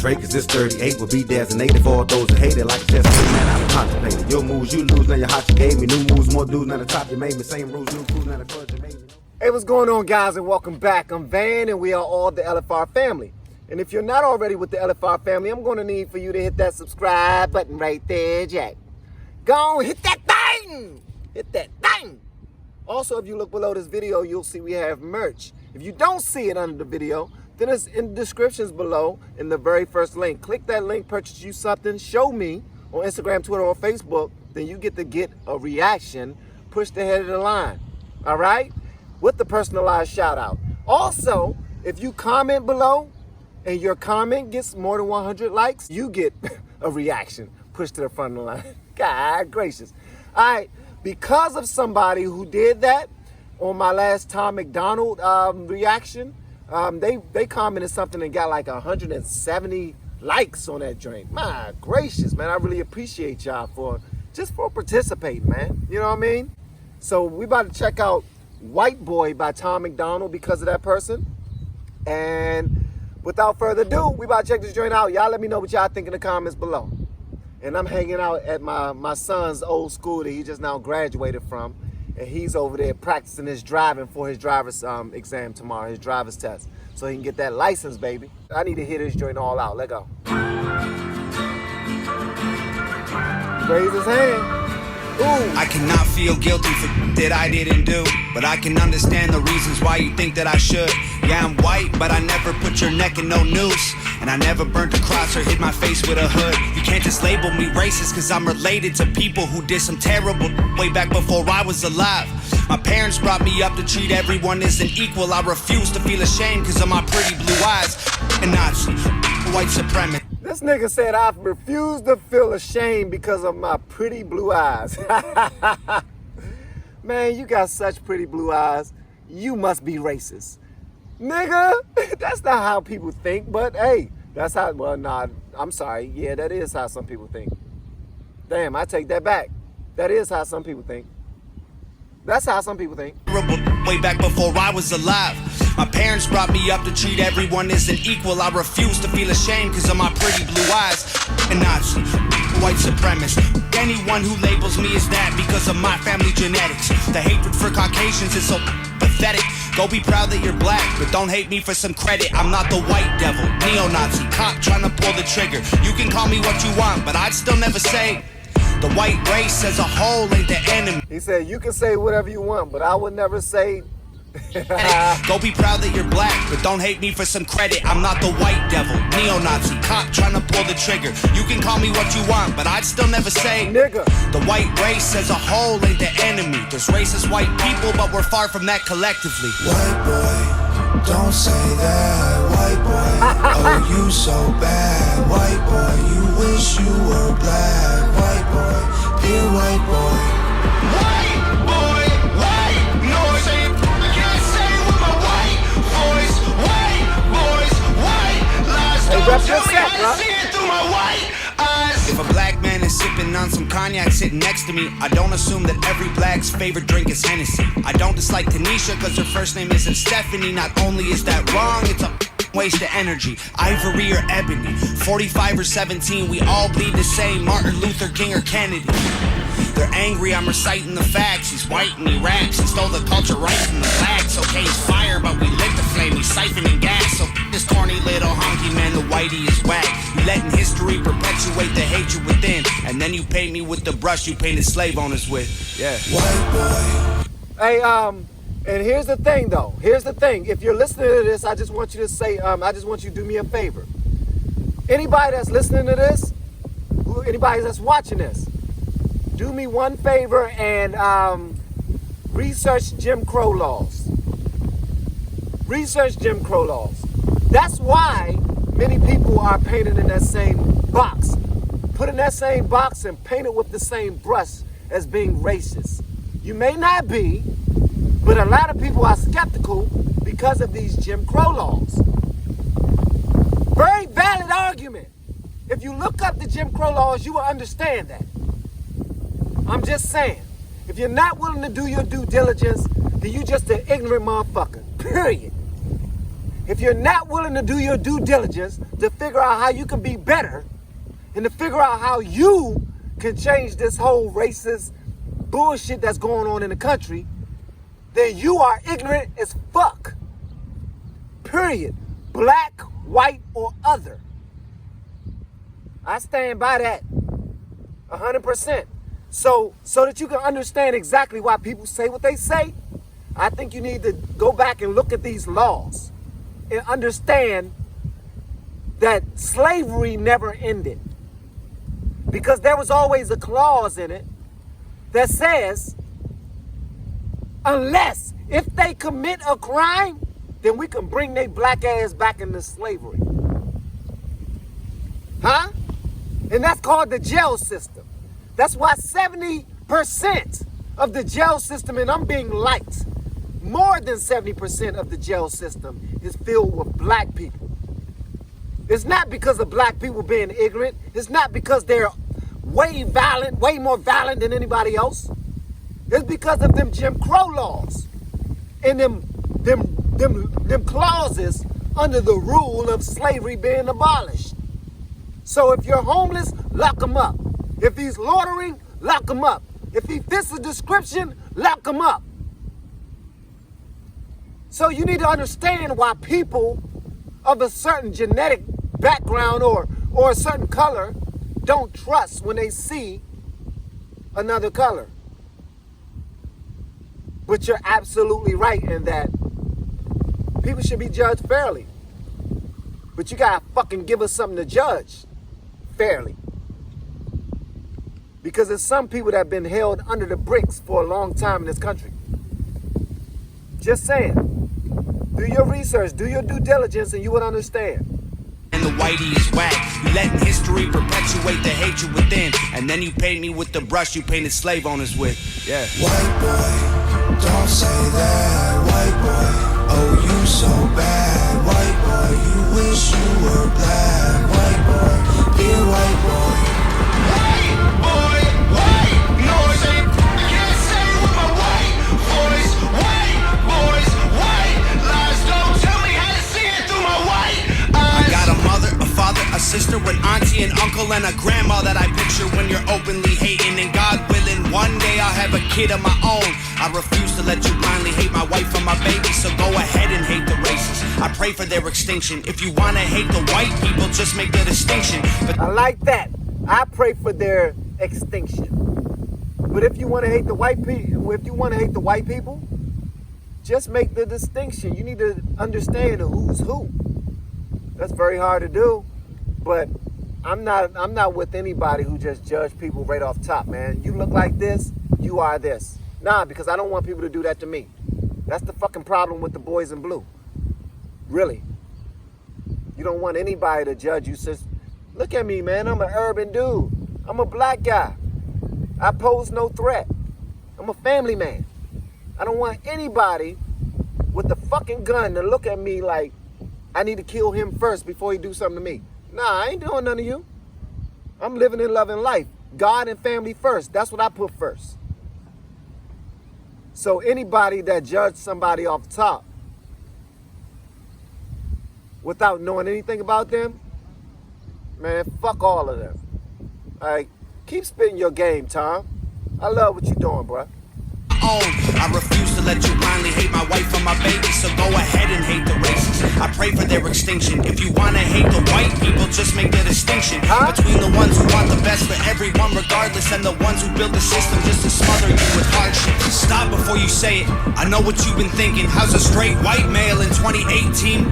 concentrate, cause this 38 will be designated for all those that hate it like a just man I contemplated. Your moves, you lose, now your hot you gave me. New moves, more dudes, now the top you made me. Same rules, new crews, now the clutch you made me. Hey, what's going on, guys, and welcome back. I'm Van, and we are all the LFR family. And if you're not already with the LFR family, I'm going to need for you to hit that subscribe button right there, Jack. Go on, hit that thing! Hit that thing! Also, if you look below this video, you'll see we have merch. If you don't see it under the video, then it's in the descriptions below in the very first link. Click that link, purchase you something, show me on Instagram, Twitter, or Facebook, then you get to get a reaction pushed ahead of the line, all right? With the personalized shout out. Also, if you comment below and your comment gets more than 100 likes, you get a reaction pushed to the front of the line. God gracious. All right, because of somebody who did that on my last Tom MacDonald reaction, they commented something and got like 170 likes on that joint. My gracious, man, I really appreciate y'all for participating, man. You know what I mean? So we about to check out White Boy by Tom MacDonald because of that person. And without further ado, we about to check this joint out. Y'all let me know what y'all think in the comments below. And I'm hanging out at my son's old school that he just now graduated from. And he's over there practicing his driving for his driver's exam tomorrow, his driver's test. So he can get that license, baby. I need to hear this joint all out. Let go. Raise his hand. Ooh. I cannot feel guilty for that I didn't do, but I can understand the reasons why you think that I should. Yeah, I'm white, but I never put your neck in no noose, and I never burnt a cross or hid my face with a hood. You can't just label me racist, cause I'm related to people who did some terrible way back before I was alive. My parents brought me up to treat everyone as an equal. I refuse to feel ashamed cause of my pretty blue eyes. A Nazi, white supremacist. This nigga said I refuse to feel ashamed because of my pretty blue eyes. Man, you got such pretty blue eyes. You must be racist. Nigga, that's not how people think, but hey, that's how, well, nah, I'm sorry. Yeah, that is how some people think. Damn, I take that back. That is how some people think. That's how some people think. Way back before I was alive. My parents brought me up to treat everyone as an equal. I refuse to feel ashamed cause of my pretty blue eyes. A Nazi, white supremacist. Anyone who labels me as that because of my family genetics. The hatred for Caucasians is so pathetic. Go be proud that you're black, but don't hate me for some credit. I'm not the white devil, neo-Nazi, cop trying to pull the trigger. You can call me what you want, but I'd still never say the white race as a whole ain't the enemy. He said, you can say whatever you want, but I would never say... Go be proud that you're black, but don't hate me for some credit. I'm not the white devil, neo-Nazi, cop trying to pull the trigger. You can call me what you want, but I'd still never say nigga. The white race as a whole ain't the enemy. There's racist white people, but we're far from that collectively. White boy, don't say that. White boy, oh you so bad. White boy, you wish you were black. White boy, dear white boy. White boy, white noise. Can't say it with my white voice. White boys, white lies. Don't tell me how to see it through my white eyes. If a black man is sipping on some cognac sitting next to me, I don't assume that every black's favorite drink is Hennessy. I don't dislike Tanisha cause her first name isn't Stephanie. Not only is that wrong, it's a waste of energy. Ivory or ebony, 45 or 17, we all bleed the same. Martin Luther King or Kennedy. They're angry, I'm reciting the facts. He's white and he raps and stole the culture right from the blacks. Okay, he's fire, but we lit the flame, he's siphoning gas. So this corny little honky man, the whitey is whack. You letting history perpetuate the hatred within, and then you paint me with the brush you painted slave owners with. Yeah. White boy. Hey, and here's the thing though. Here's the thing. If you're listening to this, I just want you to say, I just want you to do me a favor. Anybody that's listening to this, anybody that's watching this, do me one favor and research Jim Crow laws. Research Jim Crow laws. That's why many people are painted in that same box. Put in that same box and painted with the same brush as being racist. You may not be, but a lot of people are skeptical because of these Jim Crow laws. Very valid argument. If you look up the Jim Crow laws, you will understand that. I'm just saying, if you're not willing to do your due diligence, then you just an ignorant motherfucker, period. if you're not willing to do your due diligence to figure out how you can be better and to figure out how you can change this whole racist bullshit that's going on in the country, then you are ignorant as fuck. Period. Black, white, or other. I stand by that 100%. So that you can understand exactly why people say what they say, I think you need to go back and look at these laws and understand that slavery never ended. Because there was always a clause in it that says, unless if they commit a crime, then we can bring their black ass back into slavery. Huh? And that's called the jail system. That's why 70% of the jail system, and I'm being light, more than 70% of the jail system is filled with black people. It's not because of black people being ignorant. It's not because they're way more violent than anybody else. It's because of them Jim Crow laws and them clauses under the rule of slavery being abolished. So if you're homeless, lock them up. If he's loitering, lock him up. If he fits the description, lock him up. So you need to understand why people of a certain genetic background or a certain color don't trust when they see another color. But you're absolutely right in that people should be judged fairly. But you gotta fucking give us something to judge fairly. Because there's some people that have been held under the bricks for a long time in this country. Just saying. Do your research, do your due diligence, and you would understand. And the whitey is whack. You letting history perpetuate the hatred within. And then you paint me with the brush you painted slave owners with. Yeah. White boy, don't say that. White boy, oh you so bad. White boy, you wish you were black. White boy, dear white boy. A sister, an auntie, an uncle, and a grandma that I picture when you're openly hating. And God willing, one day I'll have a kid of my own. I refuse to let you blindly hate my wife and my baby, so go ahead and hate the races. I pray for their extinction. If you want to hate the white people, just make the distinction. But I like that. I pray for their extinction. But if you want to hate the white people, just make the distinction. You need to understand who's who. That's very hard to do. But I'm not with anybody who just judge people right off top, man. You look like this, you are this. Nah, because I don't want people to do that to me. That's the fucking problem with the boys in blue. Really. You don't want anybody to judge you. Since, look at me, man. I'm an urban dude. I'm a black guy. I pose no threat. I'm a family man. I don't want anybody with a fucking gun to look at me like I need to kill him first before he do something to me. Nah, I ain't doing none of you. I'm living and loving life. God and family first. That's what I put first. So anybody that judged somebody off top without knowing anything about them, man, fuck all of them. All right, keep spitting your game, Tom. I love what you're doing, bro. I refuse to let you blindly hate my wife and my baby, so go ahead and hate the races. I pray for their extinction. If you want to hate the white people, just make the distinction between the ones who want the best for everyone regardless and the ones who build the system just to smother you with hardship. Stop before you say it. I know what you've been thinking. How's a straight white male in 2018?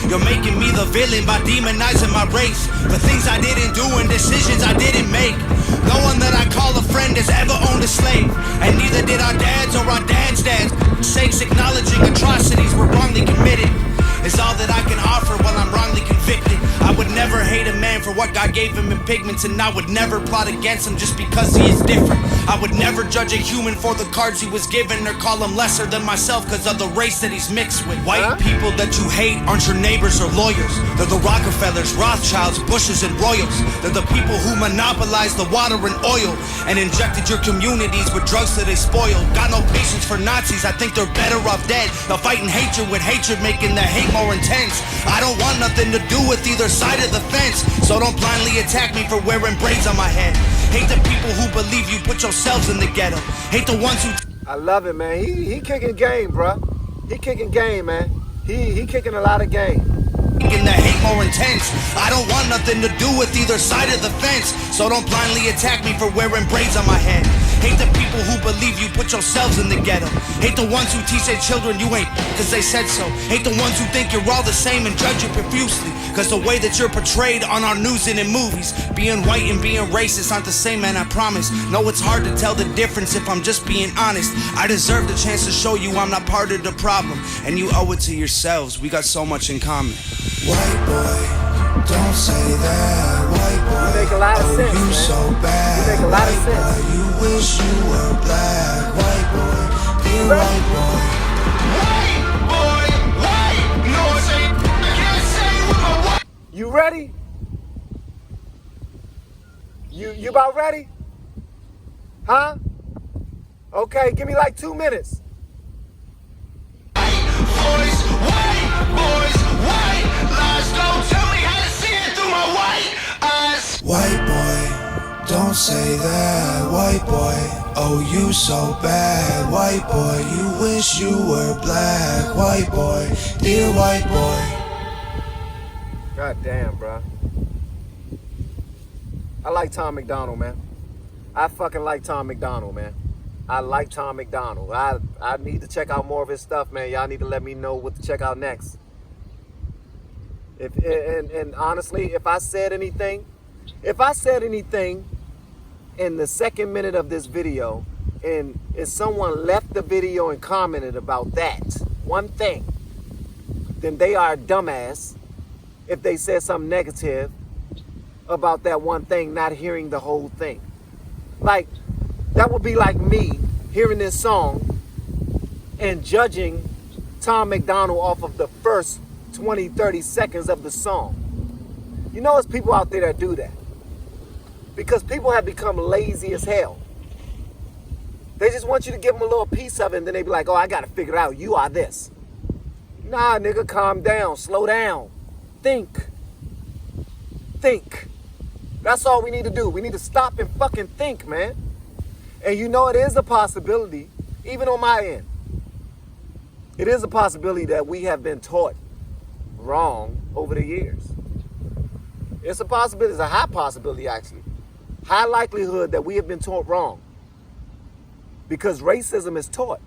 You're making me the villain by demonizing my race for things I didn't do and decisions I didn't make. No one that I call a friend has ever owned a slave, and neither did our dads or our dads' dads. Sakes acknowledging atrocities were wrongly committed is all that I can offer while I'm wrongly convicted. I would never hate a man for what God gave him in pigments, and I would never plot against him just because he is different. I would never judge a human for the cards he was given, or call him lesser than myself because of the race that he's mixed with. White people that you hate aren't your neighbors or lawyers. They're the Rockefellers, Rothschilds, Bushes, and Royals. They're the people who monopolized the water and oil and injected your communities with drugs that they spoiled. Got no patience for Nazis, I think they're better off dead. They're fighting hatred with hatred, making the hate more intense. I don't want nothing to do with either side of the fence, so don't blindly attack me for wearing braids on my head. Hate the people who believe you put yourselves in the ghetto. Hate the ones who... I love it, man. He kicking game, bro. He kicking game, man. He kicking a lot of game. Making the hate more intense. I don't want nothing to do with either side of the fence, so don't blindly attack me for wearing braids on my head. Hate the people who believe you put yourselves in the ghetto. Hate the ones who teach their children you ain't cause they said so. Hate the ones who think you're all the same and judge you profusely cause the way that you're portrayed on our news and in movies. Being white and being racist aren't the same, man, I promise. No, it's hard to tell the difference if I'm just being honest. I deserve the chance to show you I'm not part of the problem, and you owe it to yourselves. We got so much in common. White boy, don't say that. White boy, You make a lot of sense, you man. so bad. You make a lot of White sense. boy, you wish you were black. White boy, dear white boy. White, no one say, I can't say with my white. You ready? You about ready? Huh? Okay, give me like 2 minutes. Voice, white boys, white lies. Don't tell me how to see it through my white eyes. White boy, don't say that. White boy, oh you so bad. White boy, you wish you were black. White boy, dear white boy. God damn, bro. I like Tom MacDonald, man. I fucking like Tom MacDonald, man. I like Tom MacDonald. I need to check out more of his stuff, man. Y'all need to let me know what to check out next. And honestly, if I said anything in the second minute of this video, and if someone left the video and commented about that one thing, then they are a dumbass if they said something negative about that one thing, not hearing the whole thing. Like, that would be like me hearing this song and judging Tom MacDonald off of the first 20, 30 seconds of the song. You know, there's people out there that do that. Because people have become lazy as hell. They just want you to give them a little piece of it, and then they be like, oh, I gotta figure it out. You are this. Nah, nigga, calm down. Slow down. Think. That's all we need to do. We need to stop and fucking think, man. And you know, it is a possibility, even on my end. It is a possibility that we have been taught wrong over the years. It's a possibility, it's a high possibility actually. High likelihood that we have been taught wrong. Because racism is taught.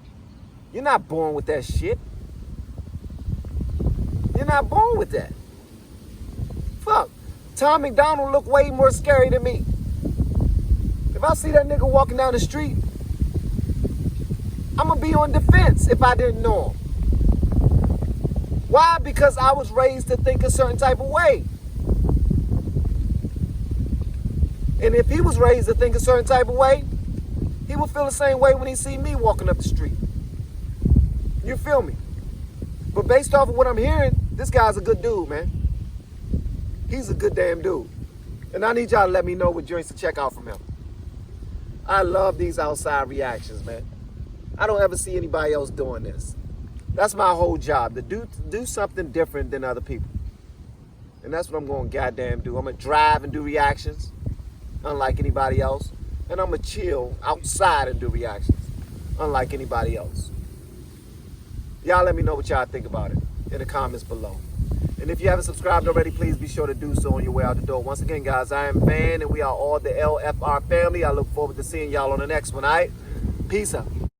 You're not born with that shit. You're not born with that. Fuck. Tom MacDonald look way more scary than me. If I see that nigga walking down the street, I'm gonna be on defense if I didn't know him. Why? Because I was raised to think a certain type of way. And if he was raised to think a certain type of way, he would feel the same way when he see me walking up the street. You feel me? But based off of what I'm hearing, this guy's a good dude, man. He's a good damn dude. And I need y'all to let me know what joints to check out from him. I love these outside reactions, man. I don't ever see anybody else doing this. That's my whole job, to do something different than other people. And that's what I'm going to goddamn do. I'm going to drive and do reactions, unlike anybody else. And I'm going to chill outside and do reactions, unlike anybody else. Y'all let me know what y'all think about it in the comments below. And if you haven't subscribed already, please be sure to do so on your way out the door. Once again, guys, I am Van, and we are all the LFR family. I look forward to seeing y'all on the next one, all right? Peace out.